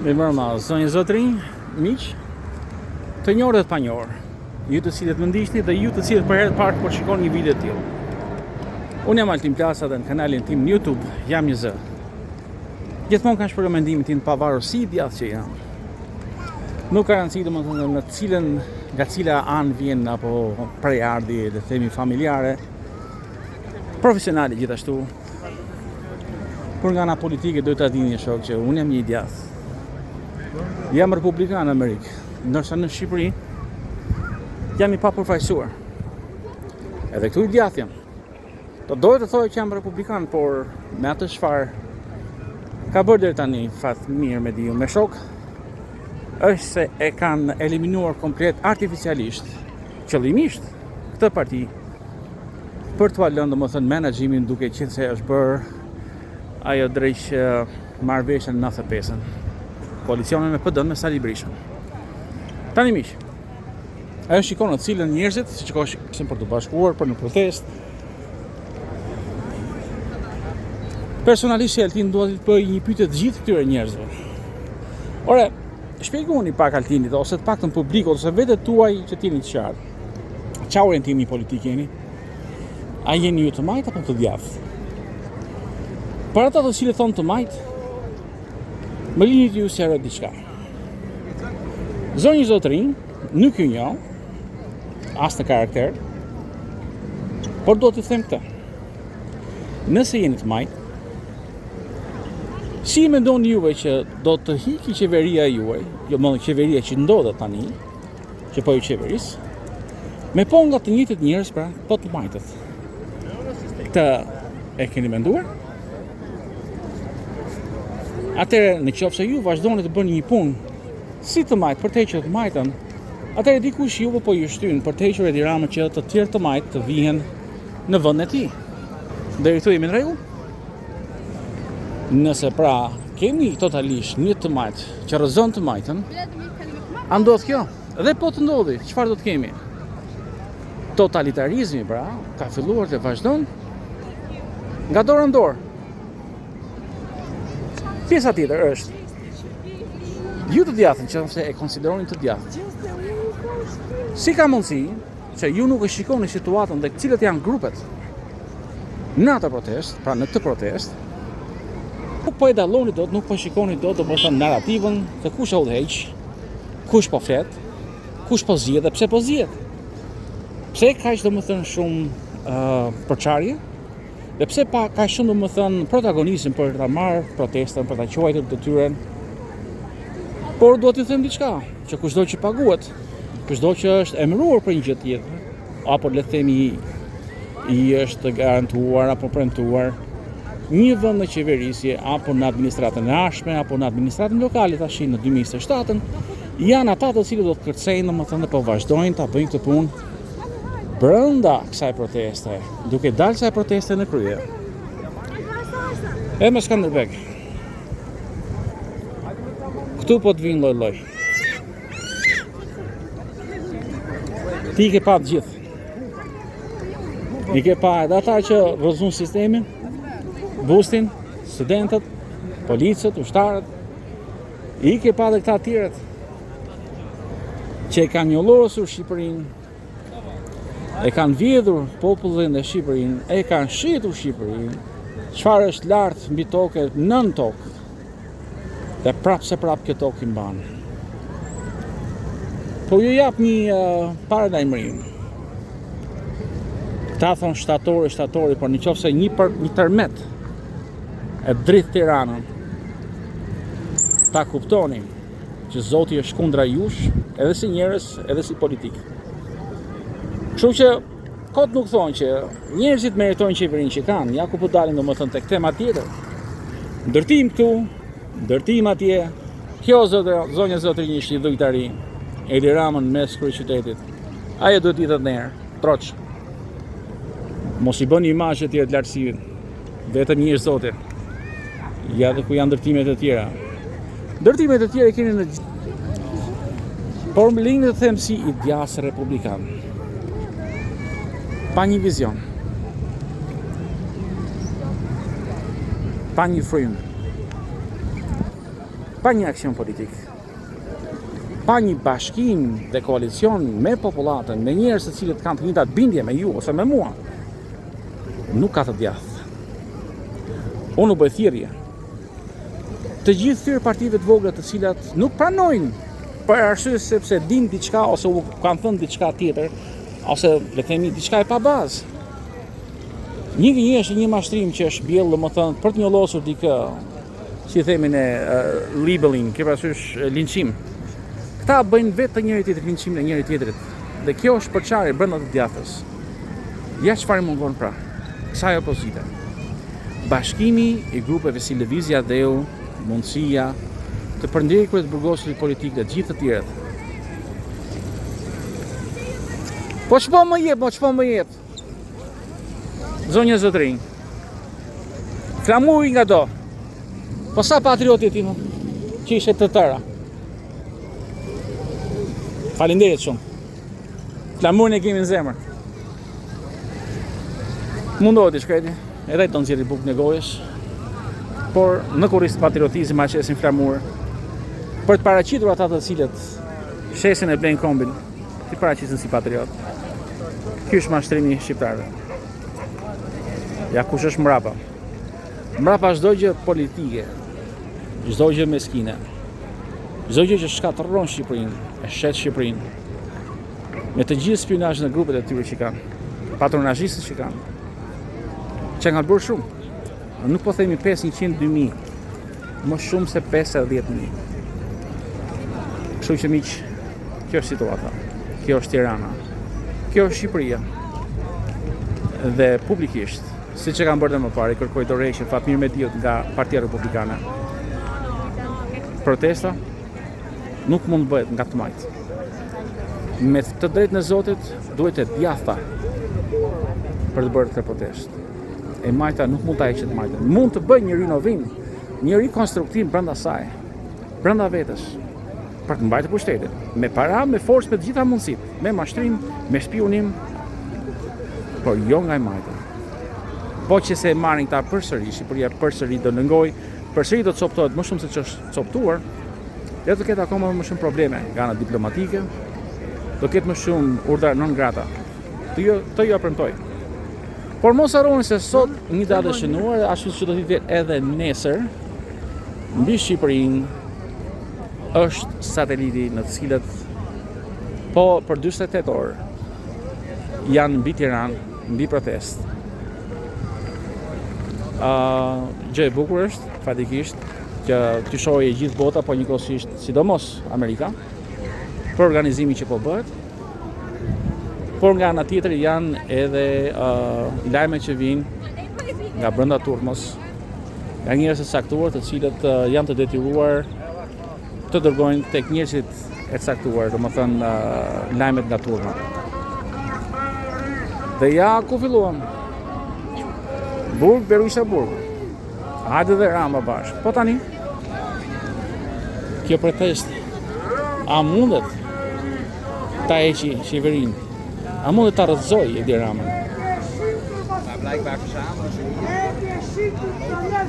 Mirëmbrëma, zonjë zotrinj, miq, të njohur dhe të panjohur, ju të cilët më ndiqni dhe ju të cilët për herë të parë po shikoni një video të tillë. Unë jam Altin Plasa dhe në kanalin tim në YouTube jam një zë. Gjithmonë kam shprehur mendimin tim pavarur si i djathtë që jam. Nuk ka rëndësi domethënë në cilën nga cila anë vjen apo prejardhi, le të themi familjare, profesionale gjithashtu. Por nga ana politike duhet ta dini shok që unë jam një i djathtë. Jam republikan në Amerikë, ndërsa në Shqipëri jam i papërfaqësuar. Edhe këtu i djathtë jam. Do dohet të thojë që jam republikan, por me atë çfarë ka bërë deri tani fat mirë me diu me shok, është se e kanë eliminuar komplet artificialisht, qëllimisht këtë parti për t'u lënë domethënë menaxhimin duke qenë se është bërë ajo drejt marrëveshjen 95-ën. Koalicionin me PD-n me Sali Berishën. Tani miq, ajo shikon në cilën njerëzit, siç kishin për të bashkuar për në protestë. Personalisht Altin duhet të bëj një pyetje të gjithë këtyre njerëzve. Ore, shpjegoni pak Altinit ose të paktën publikut ose vetë tuaj që jeni të qartë. Çfarë orientimi politik jeni? A jeni ju të majt apo të djathtë? Për ata të cilët thonë të majt, më linit ju sjarë diçka. Zonjë zotrinj, nuk ju njoh, as në karakter, por do t'ju them këtë. Nëse jeni të majt, si mendoni juve që do të hiki qeveria juaj, jo më qeveria që ndodhet tani, që po ju qeveris, me po nga të njëjtët njerëz pra, po të majtët. Këtë e keni menduar? Atëherë, në qoftë se ju vazhdoni të bëni një punë si të majtë për të hequr të majtën, atëherë dikush juve po ju shtyn për të hequr Edi Ramën që të tjerë të majtë të vihen në vendin e tij. Deri këtu jemi në rregull? Nëse pra kemi totalisht një të majtë që rrezon të majtën, a ndodh kjo? Dhe po të ndodhi, çfarë do të kemi? Totalitarizmi pra, ka filluar të vazhdon nga dorë në dorë. Pjesa tjetër është ju të djathtën që nëse e konsideroni të djathtë. Si ka mundësi që ju nuk e shikoni situatën dhe cilët janë grupet në atë protest, pra në këtë protest, nuk po e dalloni dot, nuk po shikoni dot domethënë narrativën se kush e udhëheq, kush po flet, kush po zgjedh dhe pse po zgjedh. Pse kaq domethënë shumë përçarje? Dhe pse pa ka shumë domethënë protagonizëm për ta marrë protestën, për ta quajtur detyrën. Por duhet t'ju them diçka, që kushdo që paguhet, kushdo që është emëruar për një gjë tjetër, apo le të themi i është garantuar apo premtuar një vend në qeverisje apo në administratën e ashme apo në administratën lokale tash në 2027-ën, janë ata të cilët do të kërcejnë domethënë po vazhdojnë ta bëjnë këtë punë brenda kësaj proteste, duke dalë kësaj proteste në krye. E me Skanderbeg. Këtu po të vinë lloj-lloj. Ti ke pa të gjithë. I ke pa edhe ata që rrëzun sistemin, bustin, studentët, policët, ushtarët. I ke pa edhe këta tjerët që e kanë njollosur Shqipërinë, e kanë vjedhur popullin e Shqipërinë, e kanë shitur Shqipërinë, çfarë është lart mbi tokë, nën tokë. Dhe prapë se prapë kjo tokë i mban. Po ju jap një paralajmërim. Ta thonë shtatori, por nëse një tërmet e dritë Tiranën, ta kuptoni që Zoti është kundra jush, edhe si njerëz, edhe si politik. Kështu që kot nuk thonë që njerëzit meritojnë qeverinë që kanë, ja ku po dalin domethënë tek tema tjetër. Ndërtim këtu, ndërtim atje. Kjo zonja zotrinj është një dhujtari. Edi Ramën mes kryeqytetit. Ajo duhet i thënë herë, troç. Mos i bëni imazhe të tjera të lartësisë. Vetëm një Zoti. Ja dhe ku janë ndërtimet e tjera. Ndërtimet e tjera keni në por më linjë të them si i djasë republikan. Pa një vizion, pa një frym, pa një aksion politik, pa një bashkim dhe koalicion me popullatën, me njerëz të cilët kanë të njëjtat bindje me ju ose me mua, nuk ka të djathtë. Unë u bëj thirrje të gjithë këtyre partive të vogla të cilat nuk pranojnë për arsye sepse din diçka ose u kanë thënë diçka tjetër, ose le të themi diçka e pa bazë. Një gënjeshtër është një mashtrim që është bjellë, domethënë, për të njollosur dikë, si themin e labeling, ke parasysh linçim. Këta bëjnë vetë të njëri tjetrit linçimin e njëri tjetrit. Dhe kjo është përçarje brenda të djathtës. Ja çfarë mungon pra? Kësaj opozite. Bashkimi i grupeve si Lëvizja Dheu, mundësia të përndjekur të burgosurit politik dhe gjithë të tjerët. Po ç'po më jep? Zonja Zotrinj, flamuj nga do. Po sa patrioti ti më? Që ishe të tëra. Faleminderit shumë. Flamurin e kemi në zemër. Mundohet i shkreti, edhe të nxjerrë bukë në gojës, por në kurrë patriotizëm aq esin flamur, për të paraqitur ata të cilët shesin e blejnë kombin, ti paraqiten si patriot. Ky është mashtrimi shqiptarëve. Ja kush është mbrapa? Mbrapa çdo gjë politike, çdo gjë meskine, çdo gjë që shkatërron Shqipërinë, e shet Shqipërinë, me të gjithë spionazhin e grupet e tyre që kanë, patronazhistët që kanë, që kanë bërë shumë. Nuk po themi 500, 2000, më shumë se 50.000. Kështu që miq, kjo është situata, kjo është Tirana, kjo është Shqipëria. Dhe publikisht, siç e kanë bërë më parë, kërkoj dorëheqje Fatmir Mediut nga Partia Republikane. Protesta nuk mund të bëhet nga të majt. Me të drejtën e Zotit duhet të djathta për të bërë këtë protestë. E majta nuk mund ta heqë të majtën. Mund të bëjë një rinovim, një rikonstruktim brenda saj, brenda vetes, për të mbajtur pushtetin, me para, me forcë, me të gjitha mundësitë, me mashtrim, me spionim, por jo nga e majta. Po që se marrin këta përsëri, Shqipëria përsëri do lëngoj, përsëri do të coptohet më shumë se ç'është coptuar, dhe do ketë akoma më shumë probleme nga ana diplomatike, do ketë më shumë urdhra non grata. Të jo premtoj. Por mos harroni se sot një datë e shënuar, ashtu që do t'i vjet edhe nesër, mbi Shqipërinë është sateliti në të cilët po për 48 orë janë mbi Tiranë, mbi protestë. Gjë e bukur është, fatikisht, që të shohë gjithë bota, po njëkohësisht sidomos Amerika, për organizimin që po bëhet. Por nga ana tjetër janë edhe lajme që vinë nga brenda turmës, nga njerëz të caktuar të cilët janë të detyruar të dërgojnë tek njerëzit e caktuar, domethënë lajmet nga turma. Dhe ja ku filluam. Burg, Berisha Burg. Hajde dhe Rama bashkë. Po tani, kjo protest, a mundet ta heqi qeverinë? A mundet ta rrëzoj Edi Ramën? Maar blijkbaar verzamelen ze hier.